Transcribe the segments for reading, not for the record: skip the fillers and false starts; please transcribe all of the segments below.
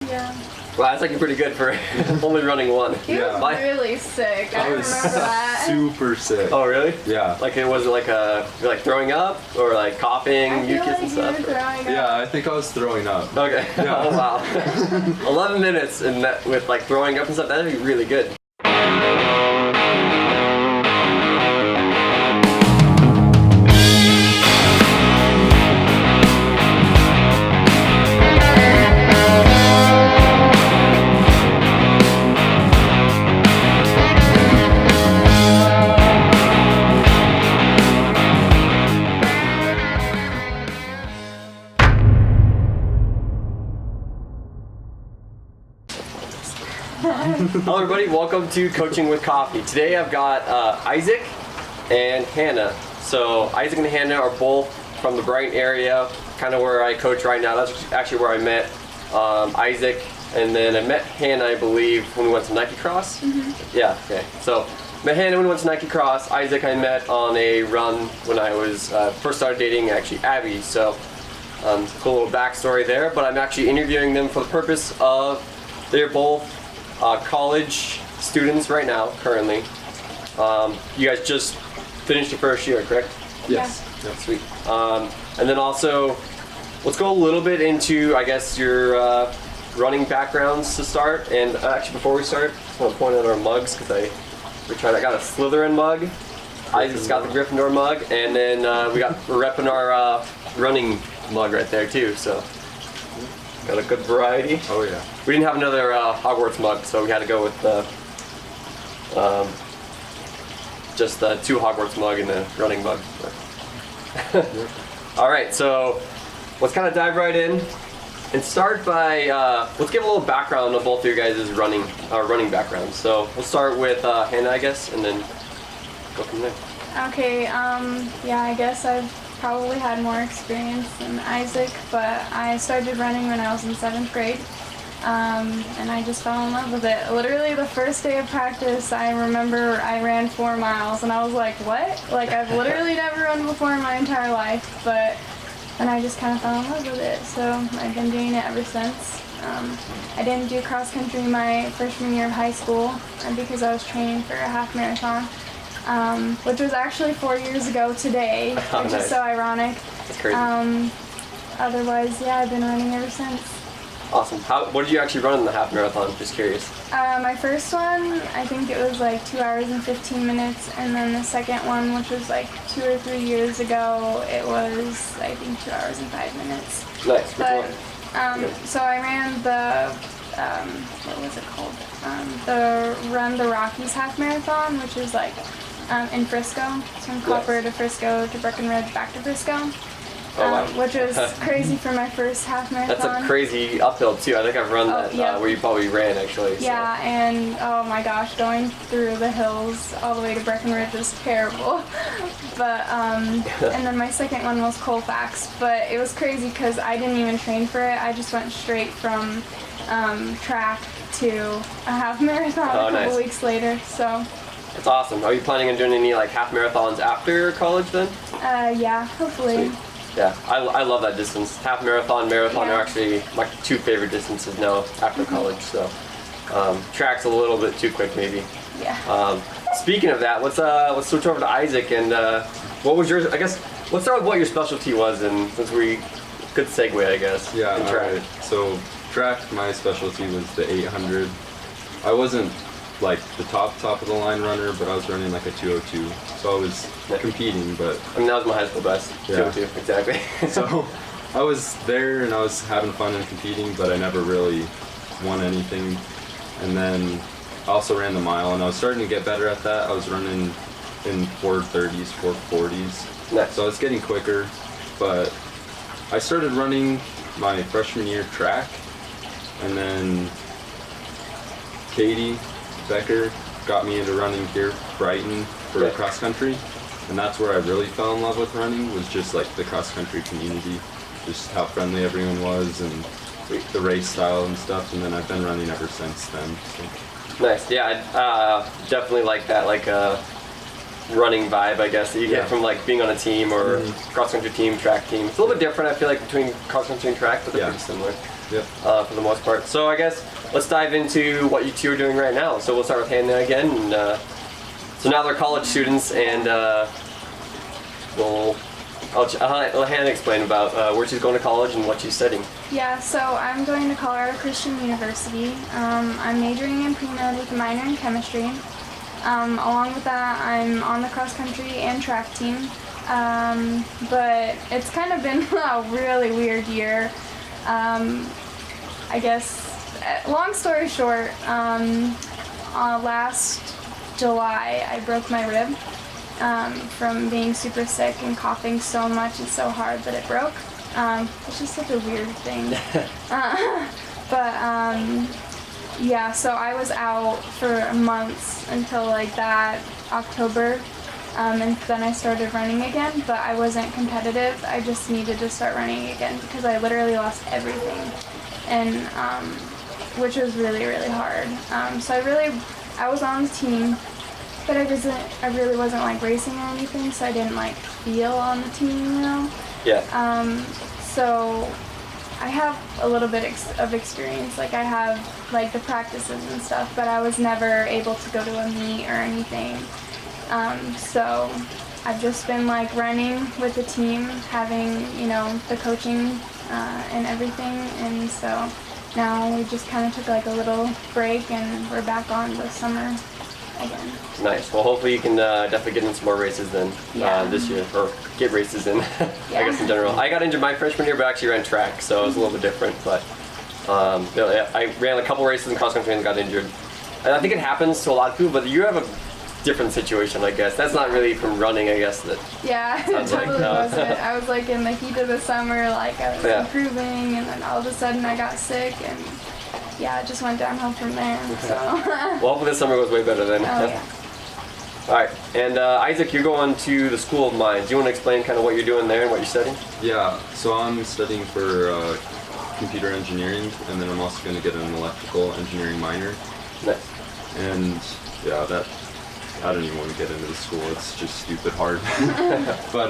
Yeah. Wow, that's actually pretty good for only running one. He was really sick. I remember that. Super sick. Oh, really? Yeah. Like, was it like throwing up or like coughing, I feel mucus like and you stuff? were throwing up. Yeah, I think I was throwing up. Okay. Yeah. Oh, wow. 11 minutes and that, with like throwing up and stuff, that'd be really good. Hello everybody, welcome to Coaching with Coffee. Today I've got Isaac and Hannah. So Isaac and Hannah are both from the Brighton area, kind of where I coach right now. That's actually where I met Isaac, and then I met Hannah, I believe, when we went to Nike Cross. Mm-hmm. Yeah, okay. So met Hannah when we went to Nike Cross. Isaac I met on a run when I was first started dating actually Abby. So cool little backstory there, but I'm actually interviewing them for the purpose of they're both college students right now, currently. You guys just finished your first year, correct? Yes. Yeah, sweet. And then also, let's go a little bit into, I guess, your running backgrounds to start. And actually, before we start, I just want to point out our mugs because I got a Slytherin mug. Isaac's got the Gryffindor mug, and then we're repping our running mug right there too. So. Got a good variety. Oh yeah. We didn't have another Hogwarts mug, so we had to go with just the 2 Hogwarts mug and the running mug. All right, so let's kind of dive right in and start by let's give a little background of both of your guys' running backgrounds. So we'll start with Hannah, I guess, and then go from there. Okay, yeah, I guess I've probably had more experience than Isaac, but I started running when I was in 7th grade, and I just fell in love with it. Literally the first day of practice, I remember I ran 4 miles, and I was like, what? Like, I've literally never run before in my entire life, but then I just kind of fell in love with it, so I've been doing it ever since. I didn't do cross country my freshman year of high school because I was training for a half marathon. Which was actually 4 years ago today, which is so ironic. That's crazy. Otherwise, yeah, I've been running ever since. Awesome. What did you actually run in the half marathon? Just curious. My first one, I think it was like 2 hours and 15 minutes, and then the second one, which was like 2 or 3 years ago, it was, I think, 2 hours and 5 minutes. Nice. But, so I ran the, what was it called? The Run the Rockies half marathon, which is like in Frisco, from Copper to Frisco to Breckenridge back to Frisco, which was crazy for my first half marathon. That's a crazy uphill too. I think I've run that where you probably ran actually. So. Yeah, and oh my gosh, going through the hills all the way to Breckenridge was terrible. But and then my second one was Colfax, but it was crazy because I didn't even train for it. I just went straight from track to a half marathon a couple weeks later. So. That's awesome. Are you planning on doing any like half marathons after college then? Yeah, hopefully. Sweet. Yeah, I love that distance. Half marathon are actually my 2 favorite distances now after college. So track's a little bit too quick maybe. Yeah. Speaking of that, let's switch over to Isaac and what was yours? I guess let's start with what your specialty was, and since good segue I guess. Yeah. In track. Right. So track, my specialty was the 800. I wasn't like the top of the line runner, but I was running like a 202, so I was competing. But I mean, that was my high school best. Yeah. 202, exactly. So I was there and I was having fun and competing, but I never really won anything. And then I also ran the mile, and I was starting to get better at that. I was running in 430s, 440s. Nice. So I was getting quicker, but I started running my freshman year track, and then Katie Becker got me into running here, Brighton, for cross country, and that's where I really fell in love with running, was just like the cross country community, just how friendly everyone was, and the race style and stuff, and then I've been running ever since then. So. Nice. Yeah, I definitely like that, like running vibe, I guess, that you get from like being on a team or cross country team, track team. It's a little bit different, I feel like, between cross country and track, but they're pretty similar. Yep. For the most part. So I guess let's dive into what you two are doing right now. So we'll start with Hannah again. And, so now they're college students, and I'll let Hannah explain about where she's going to college and what she's studying. Yeah, so I'm going to Colorado Christian University. I'm majoring in pre-med with a minor in chemistry. Along with that, I'm on the cross country and track team. But it's kind of been a really weird year. I guess, long story short, last July I broke my rib from being super sick and coughing so much and so hard that it broke. It's just such a weird thing. Yeah, so I was out for months until like that October. And then I started running again, but I wasn't competitive. I just needed to start running again because I literally lost everything, and which was really, really hard. So I was on the team, but I really wasn't like racing or anything, so I didn't like feel on the team, you know? Yeah. So I have a little bit of experience. Like I have like the practices and stuff, but I was never able to go to a meet or anything. So I've just been like running with the team, having, you know, the coaching and everything, and so now we just kind of took like a little break and we're back on this summer again. Nice. Well, hopefully you can definitely get in some more races then this year, or get races in, I guess in general. I got injured my freshman year, but I actually ran track, so it was a little bit different, but I ran a couple races in cross country and got injured. And I think it happens to a lot of people, but you have a different situation, I guess. That's not really from running, I guess. Yeah, it totally wasn't. I was like in the heat of the summer, like I was improving, and then all of a sudden I got sick, and yeah, it just went downhill from there. So. Well, hopefully this summer goes way better then. Oh, yeah. All right, and Isaac, you're going to the School of Mines. Do you want to explain kind of what you're doing there and what you're studying? Yeah, so I'm studying for computer engineering, and then I'm also going to get an electrical engineering minor. Nice. And yeah, I don't even want to get into the school. It's just stupid hard. But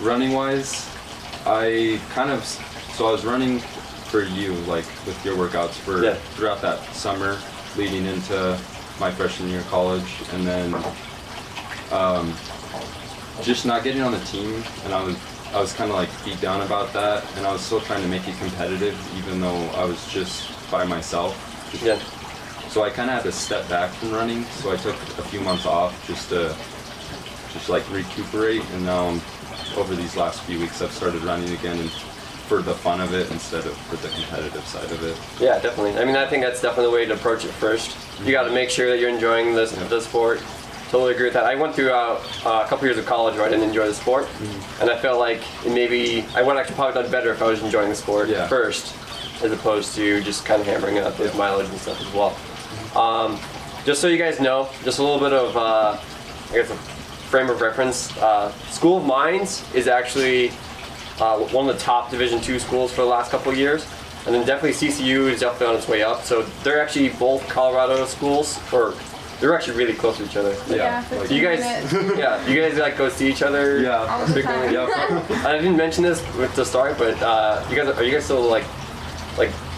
running wise, I was running for you, like with your workouts throughout that summer leading into my freshman year of college, and then just not getting on the team, and I was kind of like beat down about that, and I was still trying to make it competitive even though I was just by myself. So I kind of had to step back from running, so I took a few months off just to like recuperate, and now over these last few weeks I've started running again, and for the fun of it instead of for the competitive side of it. Yeah, definitely. I mean, I think that's definitely the way to approach it first. You got to make sure that you're enjoying the sport. Totally agree with that. I went through a couple years of college where I didn't enjoy the sport, and I felt like maybe I would actually probably done better if I was enjoying the sport first, as opposed to just kind of hammering out those mileage and stuff as well. Just so you guys know, just a little bit of, I guess, a frame of reference. School of Mines is actually one of the top Division II schools for the last couple of years, and then definitely CCU is definitely on its way up. So they're actually both Colorado schools, or they're actually really close to each other. Yeah, like, you guys like go see each other. All the time. I didn't mention this with the start, but are you guys still like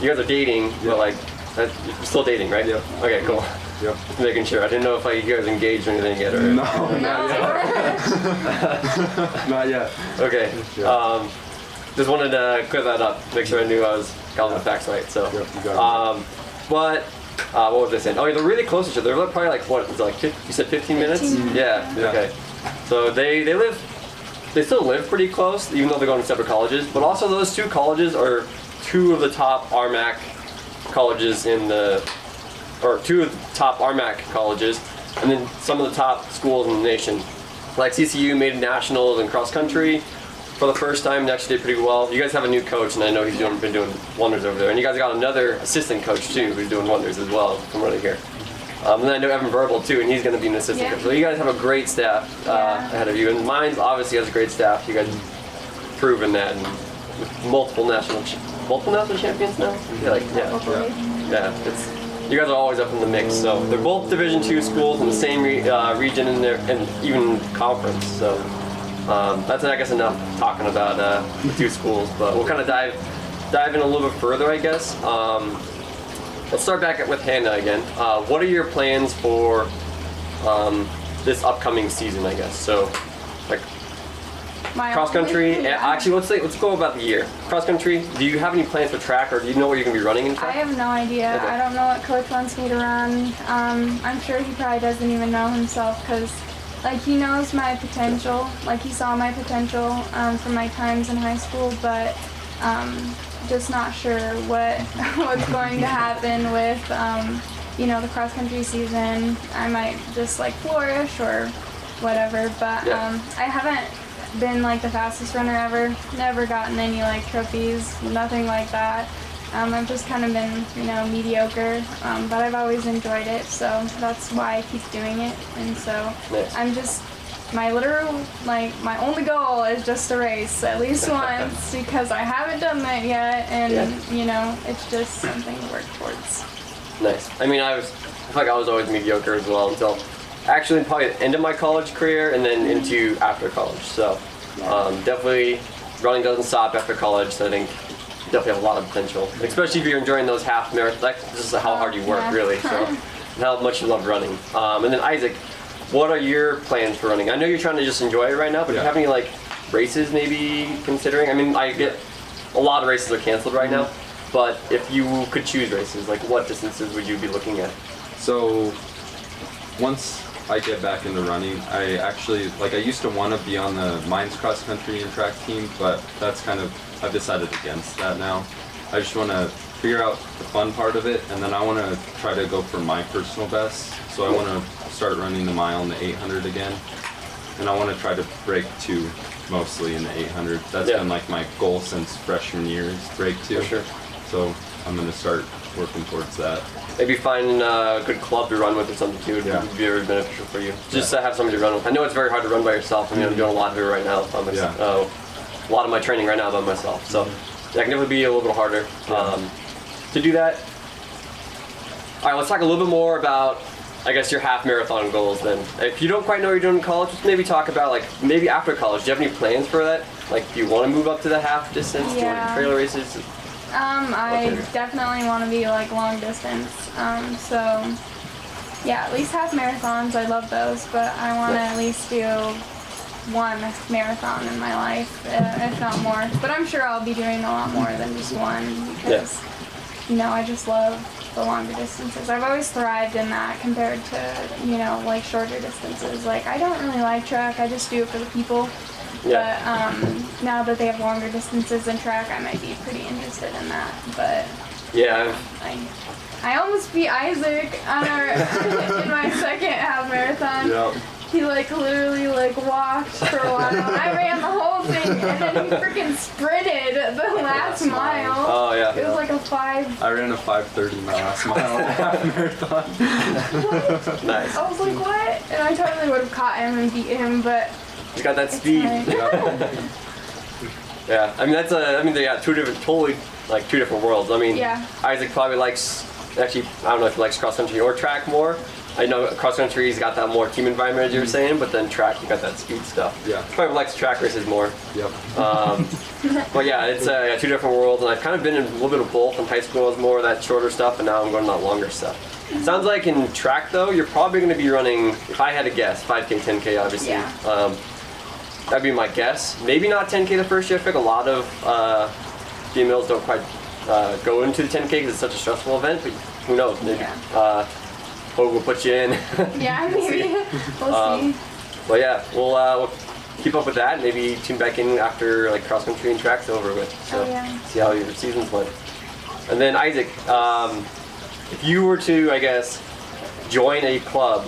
you guys are dating, but like. You're still dating, right? Yep. Okay, cool. Yep. Just making sure. I didn't know if you guys engaged or anything yet. Or... No, not yet. Not yet. Okay. Yeah. Just wanted to clear that up. Make sure I knew I was got the facts right. So. Yep, you got it. But what was I saying? Oh, yeah, they're really close to each other. They're probably like what? It's like you said 15 minutes. 15 minutes. Yeah. Okay. So they still live pretty close, even though they're going to separate colleges. But also those two colleges are two of the top RMAC colleges two of the top RMAC colleges, and then some of the top schools in the nation. Like CCU made nationals in cross country for the first time and actually did pretty well. You guys have a new coach, and I know he's been doing wonders over there. And you guys got another assistant coach too, who's doing wonders as well from running here. And then I know Evan Verbal too, and he's going to be an assistant coach. So you guys have a great staff ahead of you, and mine obviously has a great staff. You guys have proven that, and with multiple national champions now. You guys are always up in the mix. So they're both Division II schools in the same region and even conference. So that's I guess enough talking about the two schools. But we'll kind of dive dive in a little bit further, I guess. Let's start back with Hannah again. What are your plans for this upcoming season, I guess? So, like, cross country. Yeah. Actually, let's go about the year. Cross country. Do you have any plans for track, or do you know what you're gonna be running in I track? have no idea. Okay. I don't know what coach wants me to run. I'm sure he probably doesn't even know himself because, like, he knows my potential. Like, he saw my potential from my times in high school, but just not sure what's going to happen with the cross country season. I might just like flourish or whatever, but I haven't been like the fastest runner ever. Never gotten any like trophies, nothing like that. I've just kind of been, mediocre, but I've always enjoyed it, so that's why I keep doing it. And so Nice. I'm just, my only goal is just to race at least once because I haven't done that yet, and it's just something to work towards. Nice. I mean, I feel like I was always mediocre as well until actually probably the end of my college career and then into after college. So definitely running doesn't stop after college. So I think you definitely have a lot of potential, especially if you're enjoying those half marathons. Like, this is how hard you work, really. So and how much you love running. And then Isaac, what are your plans for running? I know you're trying to just enjoy it right now, but do you have any like races maybe considering? I mean, I get a lot of races are canceled right now, but if you could choose races, like what distances would you be looking at? So once I get back into running, I actually, I used to want to be on the Mines cross country and track team, but that's I've decided against that now. I just want to figure out the fun part of it, and then I want to try to go for my personal best. So I want to start running the mile and the 800 again, and I want to try to break 2 mostly in the 800. That's been like my goal since freshman year, is break 2. For sure. So I'm going to start working towards that. Maybe find a good club to run with or something too. It would be very beneficial for you. Just to have somebody to run with. I know it's very hard to run by yourself. I mean, I'm doing a lot of it right now by myself. A lot of my training right now by myself. So that can definitely be a little bit harder to do that. All right, let's talk a little bit more about, I guess, your half marathon goals then. If you don't quite know what you're doing in college, just maybe talk about maybe after college. Do you have any plans for that? Like, do you want to move up to the half distance? Do you want to do trailer races? I definitely want to be like long distance. So yeah, at least half marathons. I love those, but I want to at least do 1 marathon in my life, if not more. But I'm sure I'll be doing a lot more than just 1 because I just love the longer distances. I've always thrived in that compared to like shorter distances. Like, I don't really like track. I just do it for the people. But now that they have longer distances in track, I might be pretty interested in that. But I almost beat Isaac on in my second half marathon. Yep. He literally walked for a while. I ran the whole thing, and then he freaking sprinted the last mile. Oh yeah. It was like a 5. I ran a 5:30 my last mile in a half marathon. Nice. I was like, what? And I totally would have caught him and beat him, but He's got that speed. fine. Yeah. I mean, they got 2 different worlds. I mean, Isaac probably likes, actually, I don't know if he likes cross country or track more. I know cross country, he's got that more team environment, as you were saying, but then track, you got that speed stuff. Yeah. He probably likes track races more. Yep. But yeah, it's 2 different worlds, and I've kind of been in a little bit of both. In high school, I was more of that shorter stuff, and now I'm going to that longer stuff. Sounds like in track, though, you're probably going to be running, if I had to guess, 5K, 10K, obviously. Yeah. That'd be my guess. Maybe not 10K the first year. I think a lot of females don't quite go into the 10K because it's such a stressful event, but who knows? Maybe Hoka will put you in. Yeah, maybe. We'll see. But yeah, we'll keep up with that. Maybe tune back in after cross country and track's over with. So see how your seasons went. And then Isaac, if you were to, I guess, join a club,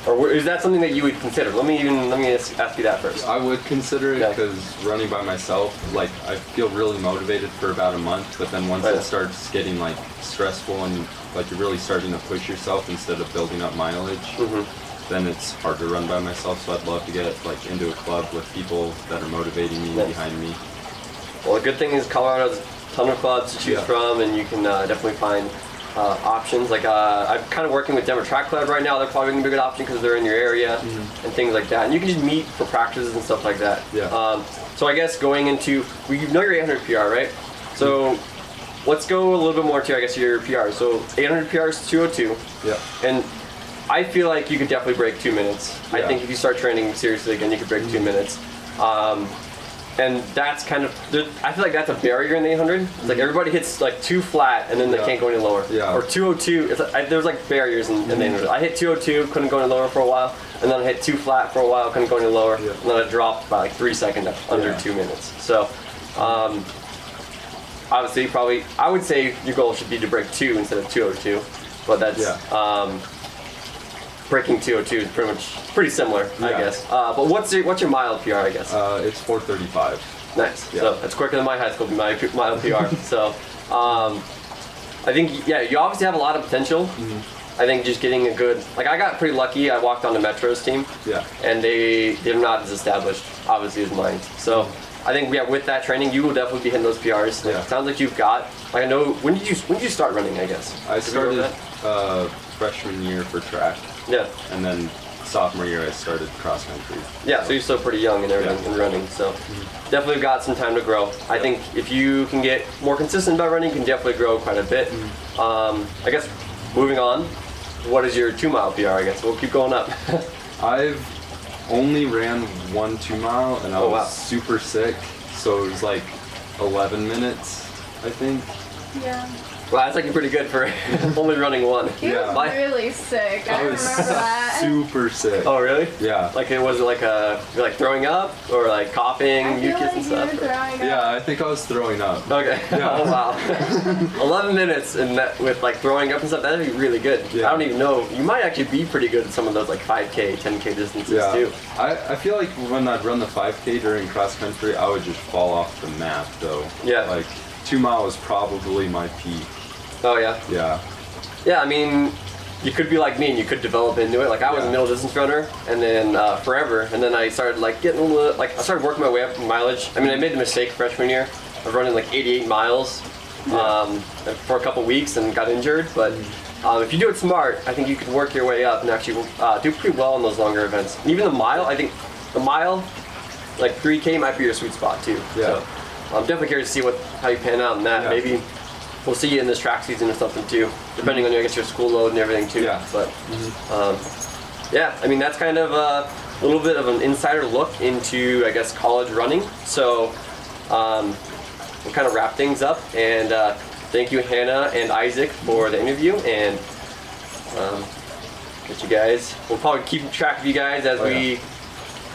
or is that something that you would consider? Let me ask you that first. I would consider it because running by myself, I feel really motivated for about a month, but then once it starts getting stressful and you're really starting to push yourself instead of building up mileage, then it's hard to run by myself. So I'd love to get into a club with people that are motivating me behind me. Well, the good thing is Colorado has a ton of clubs to choose from, and you can definitely find options. I'm kind of working with Denver Track Club right now. They're probably going to be a good option because they're in your area and things like that. And you can just meet for practices and stuff like that. Yeah. So I guess going into, you know your 800 PR, right? So let's go a little bit more to, I guess, your PR. So 800 PR is 202. Yeah. And I feel like you could definitely break 2 minutes. I Yeah. think if you start training seriously again, you could break 2 minutes. And that's kind of, I feel like that's a barrier in the 800. It's like everybody hits like 2 flat and then they Yeah. can't go any lower. Yeah. Or 202, it's like, there's like barriers in the 800. I hit 202, couldn't go any lower for a while, and then I hit 2 flat for a while, couldn't go any lower, Yeah. and then I dropped by like 3 seconds under Yeah. 2 minutes. So, obviously, probably, I would say your goal should be to break 2 instead of 202, but that's, Yeah. breaking 202 is pretty similar, I Yeah. guess. But what's your mile PR, I guess? It's 4:35. Nice. Yeah. So that's quicker than my high school mile PR. So I think, yeah, you obviously have a lot of potential. I think just getting a good, like I got pretty lucky. I walked on the Metro's team. Yeah. And they're not as established, obviously, as mine. So I think, yeah, with that training, you will definitely be hitting those PRs. Yeah. Sounds like you've got, like I know, when did you start running, I guess? I Did you go with started freshman year for track, that? Yeah. and then sophomore year I started cross country. Yeah, so you're still pretty young and everything and running, so definitely got some time to grow. I think if you can get more consistent about running, you can definitely grow quite a bit. I guess moving on, what is your 2 mile PR? I guess we'll keep going up. I've only ran 1 2-mile, and I Oh, was wow. super sick, so it was like 11 minutes, I think. Yeah. Well, that's actually pretty good for only running 1. He Yeah. was My- really sick. I was remember that. super sick. Oh, really? Yeah. Like it was like you're like throwing up or like coughing, I feel mucus like and you were stuff. throwing up. Yeah, I think I was throwing up. Okay. Yeah. Oh wow. 11 minutes and that with like throwing up and stuff. That'd be really good. Yeah. I don't even know. You might actually be pretty good at some of those like 5K, 10K distances Yeah. too. I feel like when I'd run the 5K during cross country, I would just fall off the map though. Yeah. Like 2 mile was probably my peak. Oh yeah. Yeah. Yeah. I mean, you could be like me and you could develop into it. Like I was a Yeah. middle distance runner and then forever, and then I started like getting a little, like I started working my way up in mileage. I mean, I made the mistake freshman year of running like 88 miles for a couple weeks and got injured. But if you do it smart, I think you can work your way up and actually do pretty well in those longer events. And even the mile, I think the mile, like 3K might be your sweet spot too. Yeah. So I'm definitely curious to see how you pan out in that. Yeah. Maybe we'll see you in this track season or something too, depending on I guess your school load and everything too. Yeah. But yeah, I mean that's kind of a little bit of an insider look into I guess college running. So we'll kind of wrap things up and thank you Hannah and Isaac for the interview and get you guys. We'll probably keep track of you guys as we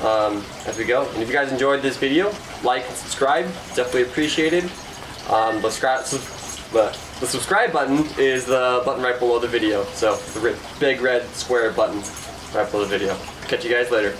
go. And if you guys enjoyed this video, like and subscribe. Definitely appreciated. The subscribe button is the button right below the video. So the big red square button right below the video. Catch you guys later.